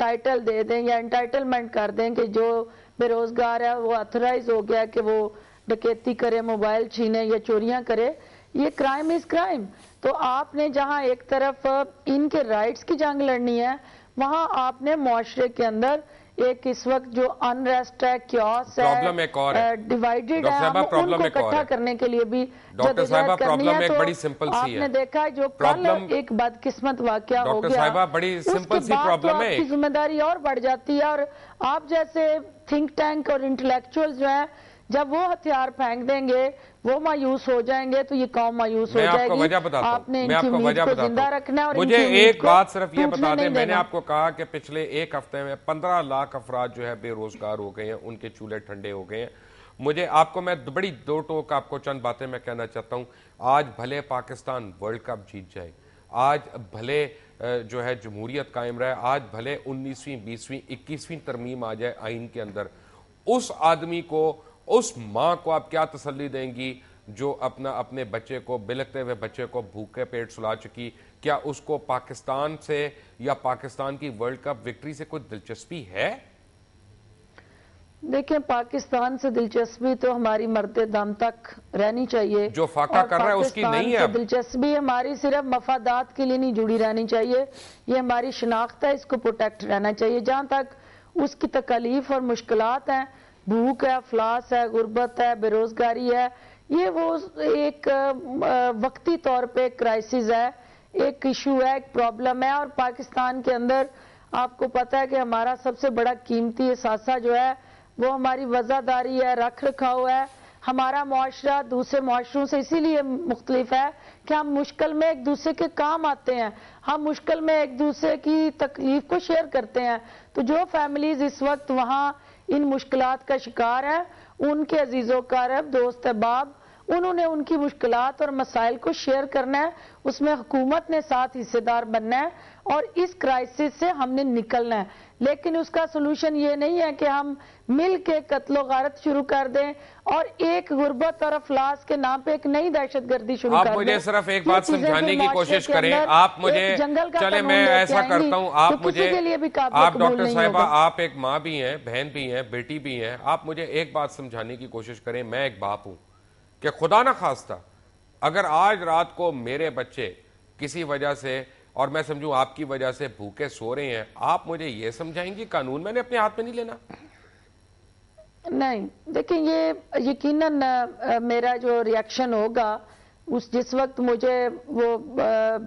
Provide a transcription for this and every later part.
Title دے دیں یا entitlement کر دیں کہ جو بے روزگار ہے وہ اتھرائز ہو گیا کہ وہ ڈکیتی کرے, موبائل چھینے یا چوریاں کرے. یہ کرائم از کرائم. تو آپ نے جہاں ایک طرف ان کے رائٹس کی جنگ لڑنی ہے, وہاں آپ نے معاشرے کے اندر ایک اس وقت جو انریسٹ ہے, کیوس ہے, ڈیوائیڈڈ ہے, ہم ان کو اکٹھا کرنے کے لیے بھی جدوجہد کرنی ہے. تو آپ نے دیکھا جو کل ایک بدقسمت واقعہ ہو گیا, اس کے بعد تو آپ کی ذمہ داری اور بڑھ جاتی ہے. اور آپ جیسے تھنک ٹینک اور انٹلیکچوئل جو ہیں, جب وہ ہتھیار پھینک دیں گے, وہ مایوس ہو جائیں گے, تو یہ قوم مایوس ہو جائے گی. آپ نے ان کی امید کو زندہ رکھنا ہے اور مجھے ایک بات صرف یہ بتا دیں, میں نے آپ کو کہا کہ پچھلے ایک ہفتے میں 15 لاکھ افراد جو ہے بے روزگار ہو گئے ہیں, ان کے چولہے ٹھنڈے ہو گئے ہیں. مجھے آپ کو میں بڑی دو ٹوک آپ کو چند باتیں میں کہنا چاہتا ہوں. آج بھلے پاکستان ورلڈ کپ جیت جائے, آج بھلے جو ہے جمہوریت قائم رہے, آج بھلے 19ویں 20ویں 21ویں ترمیم آ جائے آئین کے اندر, اس آدمی کو, اس ماں کو آپ کیا تسلی دیں گی جو اپنے بچے کو, بلکتے ہوئے بچے کو بھوکے پیٹ سلا چکی؟ کیا اس کو پاکستان سے یا پاکستان کی ورلڈ کپ وکٹری سے کوئی دلچسپی ہے؟ دیکھیں, پاکستان سے دلچسپی تو ہماری مرتے دم تک رہنی چاہیے. جو فاقہ کر رہا ہے اس کی نہیں ہے. دلچسپی ہماری صرف مفادات کے لیے نہیں جڑی رہنی چاہیے, یہ ہماری شناخت ہے, اس کو پروٹیکٹ رہنا چاہیے. جہاں تک اس کی تکالیف اور مشکلات ہیں, بھوک ہے, افلاس ہے, غربت ہے, بے روزگاری ہے, یہ وہ ایک وقتی طور پہ کرائسس ہے, ایک ایشو ہے, ایک پرابلم ہے. اور پاکستان کے اندر آپ کو پتہ ہے کہ ہمارا سب سے بڑا قیمتی اثاثہ جو ہے وہ ہماری وفاداری ہے, رکھ رکھاؤ ہے. ہمارا معاشرہ دوسرے معاشروں سے اسی لیے مختلف ہے کہ ہم مشکل میں ایک دوسرے کے کام آتے ہیں, ہم مشکل میں ایک دوسرے کی تکلیف کو شیئر کرتے ہیں. تو جو فیملیز اس وقت وہاں ان مشکلات کا شکار ہیں, ان کے عزیز و اقارب, دوست احباب, انہوں نے ان کی مشکلات اور مسائل کو شیئر کرنا ہے. اس میں حکومت نے ساتھ حصے دار بننا ہے اور اس کرائسس سے ہم نے نکلنا ہے. لیکن اس کا سلوشن یہ نہیں ہے کہ ہم مل کے قتل و غارت شروع کر دیں اور ایک غربت اور افلاس کے نام پہ ایک نئی دہشت گردی شروع کر دیں. آپ مجھے صرف ایک بات سمجھانے کی کوشش کریں, آپ مجھے, چلے میں ایسا کرتا ہوں, آپ مجھے, آپ ڈاکٹر صاحبہ, آپ ایک ماں بھی ہیں, بہن بھی ہیں, بیٹی بھی ہیں, آپ مجھے ایک بات سمجھانے کی کوشش کریں. میں ایک باپ ہوں کہ خدا نہ خواستہ اگر آج رات کو میرے بچے کسی وجہ سے, اور میں سمجھوں آپ کی وجہ سے, بھوکے سو رہے ہیں, آپ مجھے یہ سمجھائیں گی قانون میں نے اپنے ہاتھ میں نہیں لینا؟ نہیں, دیکھیں, یہ یقیناً میرا جو ریاکشن ہوگا, جس وقت مجھے وہ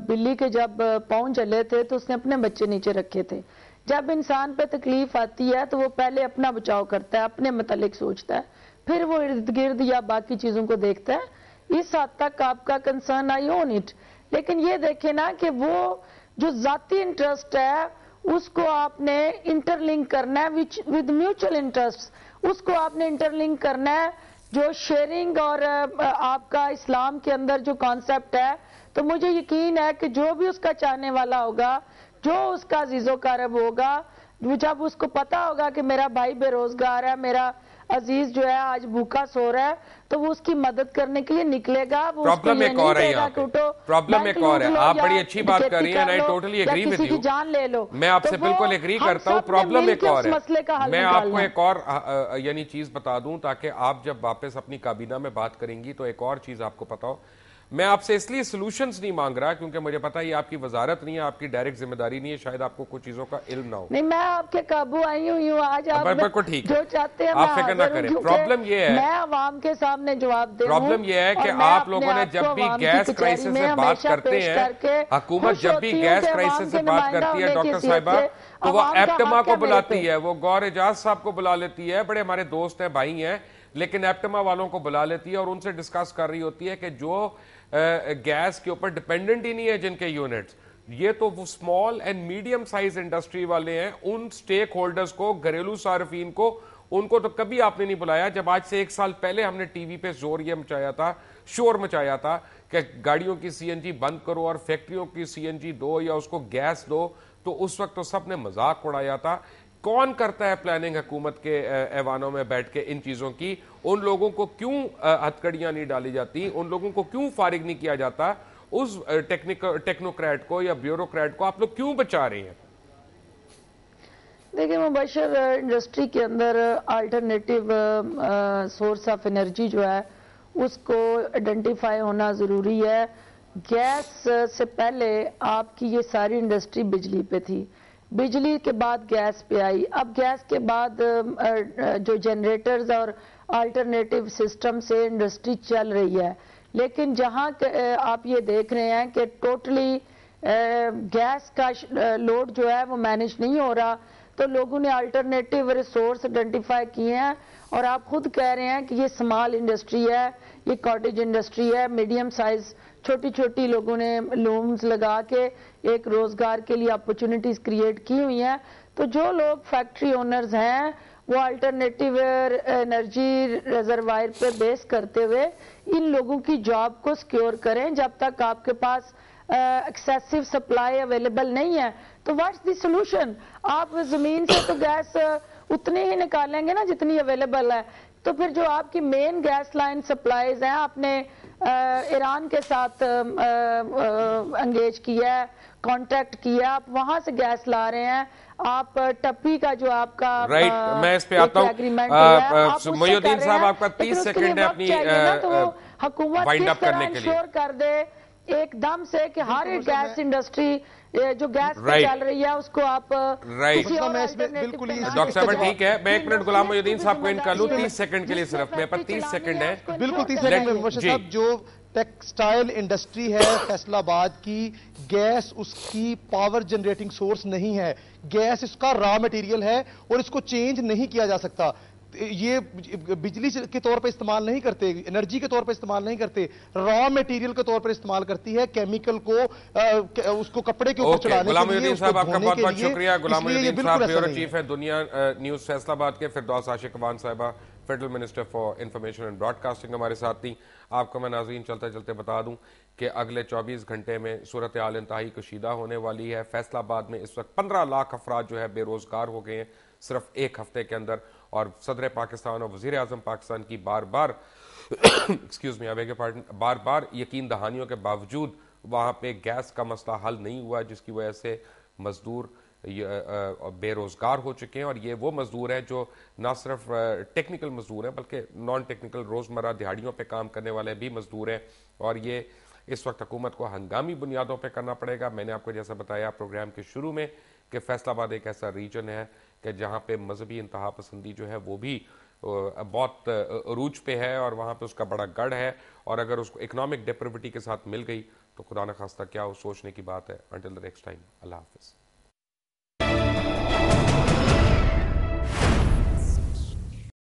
بلی کے جب پاؤں جلے تھے تو اس نے اپنے بچے نیچے رکھے تھے. جب انسان پہ تکلیف آتی ہے تو وہ پہلے اپنا بچاؤ کرتا ہے, اپنے متعلق سوچتا ہے, پھر وہ ارد گرد یا باقی چیزوں کو دیکھتا ہے. اس حد تک آپ کا کنسرن آئی اون اٹ. لیکن یہ دیکھیں نا کہ وہ جو ذاتی انٹرسٹ ہے اس کو آپ نے انٹر لنک کرنا ہے ود میوچل انٹرسٹ, اس کو آپ نے انٹر لنک کرنا ہے جو شیئرنگ اور آپ کا اسلام کے اندر جو کانسیپٹ ہے. تو مجھے یقین ہے کہ جو بھی اس کا چاہنے والا ہوگا, جو اس کا عزیز و اقارب ہوگا, جب اس کو پتا ہوگا کہ میرا بھائی بے روزگار ہے, میرا عزیز جو ہے آج بھوکا سو رہا ہے, تو وہ اس کی مدد کرنے کے لیے نکلے گا. پرابلم ایک اور ہے یہاں پہ, پرابلم ایک اور ہے. آپ بڑی اچھی بات کر رہی ہیں, I totally agree with you, جان لے لو, میں آپ سے بالکل ایگری کرتا ہوں. پرابلم ایک اور ہے. میں آپ کو ایک اور یعنی چیز بتا دوں تاکہ آپ جب واپس اپنی کابینہ میں بات کریں گی تو ایک اور چیز آپ کو پتا ہو. میں آپ سے اس لیے سلوشنز نہیں مانگ رہا کیونکہ مجھے پتا ہے یہ آپ کی وزارت نہیں ہے, آپ کی ڈائریکٹ ذمہ داری نہیں ہے, شاید آپ کو کچھ چیزوں کا علم نہ ہو. نہیں, میں آپ کے قابو آئی ہوں, آج آپ جو چاہتے ہیں آپ فکر نہ کریں. پرابلم یہ ہے, میں عوام کے سامنے جواب دے رہا ہوں. پرابلم یہ ہے کہ آپ لوگوں نے جب بھی گیس کرائسس سے بات کرتے ہیں, حکومت جب بھی گیس کرائسس سے بات کرتی ہے ڈاکٹر صاحبہ, تو وہ ایپٹما کو بلاتی ہے, وہ گور اعجاز صاحب کو بلا لیتی ہے, بڑے ہمارے دوست ہیں, بھائی ہیں, لیکن ایپٹما والوں کو بلا لیتی ہے اور ان سے ڈسکس کر رہی ہوتی ہے کہ جو گیس کے اوپر ڈیپینڈنٹ ہی نہیں ہے جن کے یونٹس, یہ تو وہ small and medium size industry والے ہیں, ان سٹیک ہولڈرز کو, گھریلو صارفین کو, ان کو تو کبھی آپ نے نہیں بلایا. جب آج سے 1 سال پہلے ہم نے ٹی وی پہ زور یہ مچایا تھا, شور مچایا تھا کہ گاڑیوں کی سی این جی بند کرو اور فیکٹریوں کی سی این جی دو یا اس کو گیس دو, تو اس وقت تو سب نے مذاق اڑایا تھا. کون کرتا ہے پلاننگ حکومت کے ایوانوں میں بیٹھ کے ان چیزوں کی؟ ان لوگوں کو کیوں ہتھکڑیاں نہیں ڈالی جاتی, ان لوگوں کو کیوں فارغ نہیں کیا جاتا, اس ٹیکنوکریٹ کو یا بیوروکریٹ کو آپ لوگ کیوں بچا رہے ہیں؟ دیکھیں مبشر انڈسٹری کے اندر آلٹرنیٹیو سورس آف انرجی جو ہے اس کو آئیڈینٹیفائی ہونا ضروری ہے. گیس سے پہلے آپ کی یہ ساری انڈسٹری بجلی پہ تھی, بجلی کے بعد گیس پہ آئی, اب گیس کے بعد جو جنریٹرز اور آلٹرنیٹیو سسٹم سے انڈسٹری چل رہی ہے. لیکن جہاں آپ یہ دیکھ رہے ہیں کہ ٹوٹلی گیس کا لوڈ جو ہے وہ مینیج نہیں ہو رہا, تو لوگوں نے آلٹرنیٹیو ریسورس آئیڈینٹیفائی کیے ہیں. اور آپ خود کہہ رہے ہیں کہ یہ اسمال انڈسٹری ہے, یہ کاٹیج انڈسٹری ہے, میڈیم سائز چھوٹی چھوٹی لوگوں نے لومز لگا کے ایک روزگار کے لیے اپرچونٹیز کریٹ کی ہوئی ہیں. تو جو لوگ فیکٹری اونرز ہیں وہ الٹرنیٹیو انرجی ریزروائر پہ بیس کرتے ہوئے ان لوگوں کی جاب کو سکیور کریں. جب تک آپ کے پاس ایکسیسو سپلائی اویلیبل نہیں ہے تو واٹس دی سولوشن؟ آپ زمین سے تو گیس اتنی ہی نکالیں گے نا جتنی اویلیبل ہے. تو پھر جو آپ کی مین گیس لائن سپلائیز ہیں آپ نے ایران کے ساتھ انگیج کیا ہے, کانٹیکٹ کیا, آپ وہاں سے گیس لا رہے ہیں. آپ ٹپی کا جو آپ کا رائٹ, میں اس پہ آتا ہوں. محی الدین صاحب آپ کا 30 سیکنڈ ہے اپنی حکومت وائنڈ اپ کرنے کے لیے. انشور کر دے ایک دم سے کہ ہر ایک گیس انڈسٹری جو گیس پہ چل رہی ہے اس کو آپ کسی اور بالکل ہی ڈاکٹر صاحب ٹھیک ہے, میں ایک منٹ غلام محی الدین صاحب کو انٹ کر لوں 30 سیکنڈ کے لیے, صرف میرے پاس 30 سیکنڈ ہے. بالکل 30 سیکنڈ میں مبشر صاحب, جو ٹیکسٹائل انڈسٹری ہے فیصل آباد کی, گیس اس کی پاور جنریٹنگ سورس نہیں ہے, گیس اس کا را مٹیریل ہے اور اس کو چینج نہیں کیا جا سکتا. یہ بجلی کے طور پہ استعمال نہیں کرتے, انرجی کے طور پہ استعمال نہیں کرتے, را میٹیریل کے طور پر استعمال کرتی ہے, کیمیکل کو اس کو کپڑے کے اوپر چڑھانے کے لیے. غلام محی الدین صاحب آپ کا بہت بہت شکریہ. غلام محی الدین صاحب بیورو چیف ہے دنیا نیوز فیصل آباد کے. فردوس عاشق امان صاحبہ federal minister for information and broadcasting ہمارے ساتھ تھیں. آپ کو میں ناظرین چلتے چلتے بتا دوں کہ اگلے 24 گھنٹے میں صورتحال انتہائی کشیدہ ہونے والی ہے. فیصل آباد میں اس وقت 15 لاکھ افراد جو ہے بے روزگار ہو گئے ہیں صرف ایک ہفتے کے اندر. اور صدر پاکستان اور وزیر اعظم پاکستان کی بار بار یقین دہانیوں کے باوجود وہاں پہ گیس کا مسئلہ حل نہیں ہوا, جس کی وجہ سے مزدور بے روزگار ہو چکے ہیں. اور یہ وہ مزدور ہیں جو نہ صرف ٹیکنیکل مزدور ہیں بلکہ نان ٹیکنیکل روزمرہ دیہڑیوں پہ کام کرنے والے بھی مزدور ہیں. اور یہ اس وقت حکومت کو ہنگامی بنیادوں پہ کرنا پڑے گا. میں نے آپ کو جیسا بتایا پروگرام کے شروع میں کہ فیصل آباد ایک ایسا ریجن ہے کہ جہاں پہ مذہبی انتہا پسندی جو ہے وہ بھی بہت عروج پہ ہے, اور وہاں پہ اس کا بڑا گڑھ ہے. اور اگر اس کو اکنامک ڈیپریوٹی کے ساتھ مل گئی تو خدا نخواستہ کیا وہ سوچنے کی بات ہے. انٹل دی نیکسٹ ٹائم, اللہ حافظ.